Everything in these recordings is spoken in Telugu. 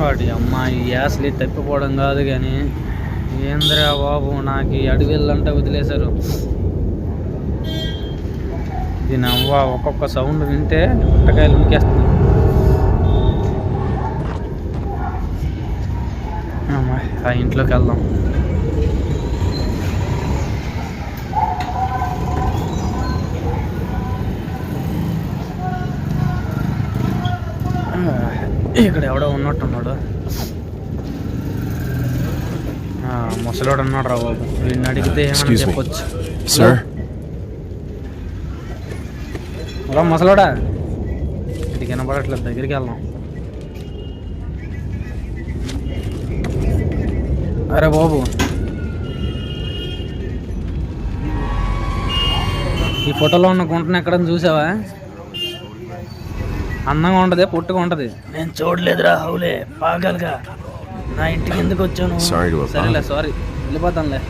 వాడి అమ్మాయి యాసలి తప్పిపోవడం కాదు కానీ ఏంద్రా బాబు, నాకు ఈ అడవిళ్ళంటే వదిలేశారు. దీని అవ్వ ఒక్కొక్క సౌండ్ వింటే పుట్టకాయలు ఉనికేస్తుంది. ఆ ఇంట్లోకి వెళ్దాం. ఇక్కడ ఎవడో ఉన్నట్టున్నాడు. ముసలోడు అన్నాడు రా బాబు, వీడిని అడిగితే ఏమని చెప్పొచ్చు. ముసలోడా, ఇది కనపడట్లేదు, దగ్గరికి వెళ్దాం. అరే బాబు, ఈ ఫోటోలో ఉన్న గుంటను ఎక్కడని చూసావా? అందంగా ఉంటుంది, పొట్టుగా ఉంటుంది. నేను చూడలేదురా హౌలే, పాగలుగా. నా ఇంటికి ఎందుకు వచ్చాను? సరేలే, సారీ, వెళ్ళిపోతానులే.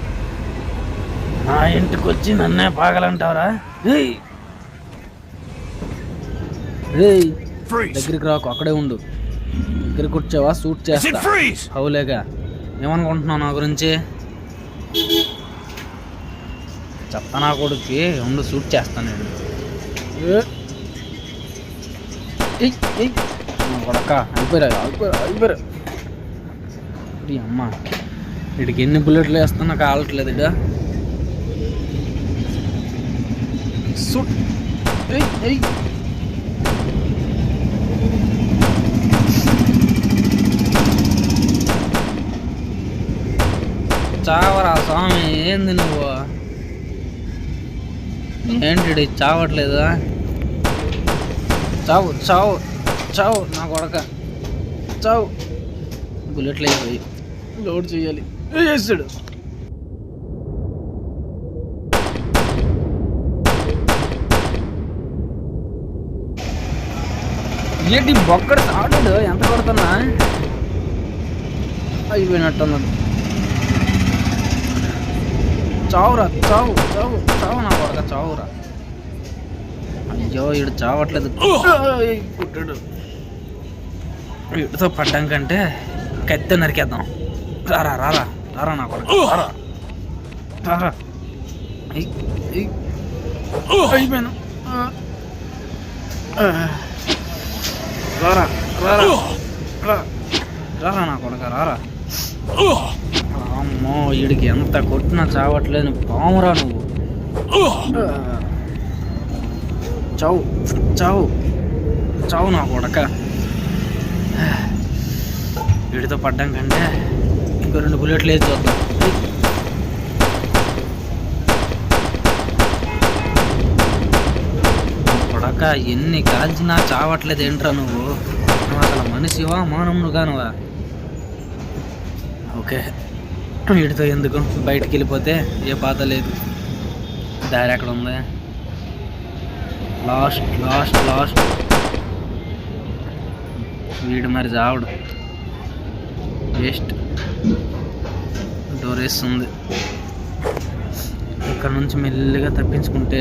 నా ఇంటికి వచ్చి నన్నే పాగలంటావరా? దగ్గరికి రాకు, అక్కడే ఉండు. దగ్గరికి వచ్చావా షూట్ చేస్తా. హౌలేగా ఏమనుకుంటున్నావు నా గురించి? చెప్తా నా కొడుక్కి, ఉండు షూట్ చేస్తాను నేను. కొడక అయిపోయారు. అమ్మ, వీడికి ఎన్ని బుల్లెట్లు వేస్తున్నా కావట్లేదు. ఇడ చావరా స్వామి, ఏంది నువ్వు? ఏంటి చావట్లేదా? చావు చావు చావు నా కొడక, చావు. బుల్లెట్లు అయిపోయి లోడ్ చేయాలి. వేసాడు. ఏంటి బొక్కడు ఆడాడు, ఎంత కొడుతున్నా అయిపోయినట్టున్నాడు. చావురా, చావు చావు చావు నా కొడక, చావురా. అయ్యో, వీడు చావట్లేదు. కుట్టాడు. వీటితో పడ్డం కంటే కత్తి నరికేద్దాం. రారా రారా రారా నా కొడక, రారా రారా. అయిపోయాను. రారా రారా రారా నా కొడక, రారా. అమ్మో, వీడికి ఎంత కొట్టినా చావట్లేదు. పామురా నువ్వు. చావు చావు చావు నా కొడక. వీడితో పడ్డం కంటే ఇంకో 2 బుల్లెట్లు వేసి చూద్దాం. కొడక, ఎన్ని కాల్చినా చావట్లేదు ఏంట్రా నువ్వు? నువ్వు అసలు మనిషివా మానవును కానువా? ఓకే, వీడితో ఎందుకు, బయటికి వెళ్ళిపోతే ఏ బాధ లేదు. దారి ఎక్కడ ఉంది? Last last last. వీడు మరి చావడు, వేస్ట్. డోర్ వేస్తుంది. ఇక్కడ నుంచి మెల్లిగా తప్పించుకుంటే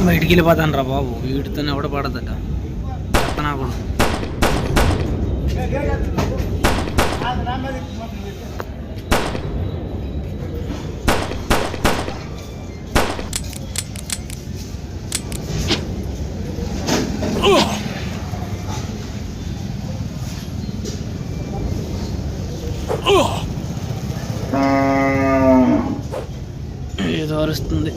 బయటికి వెళ్ళిపోతాను రా బాబు. వీటితోనే ఎవడ పడదట, చెప్తానా కూడా. ఏదో అరుస్తుంది.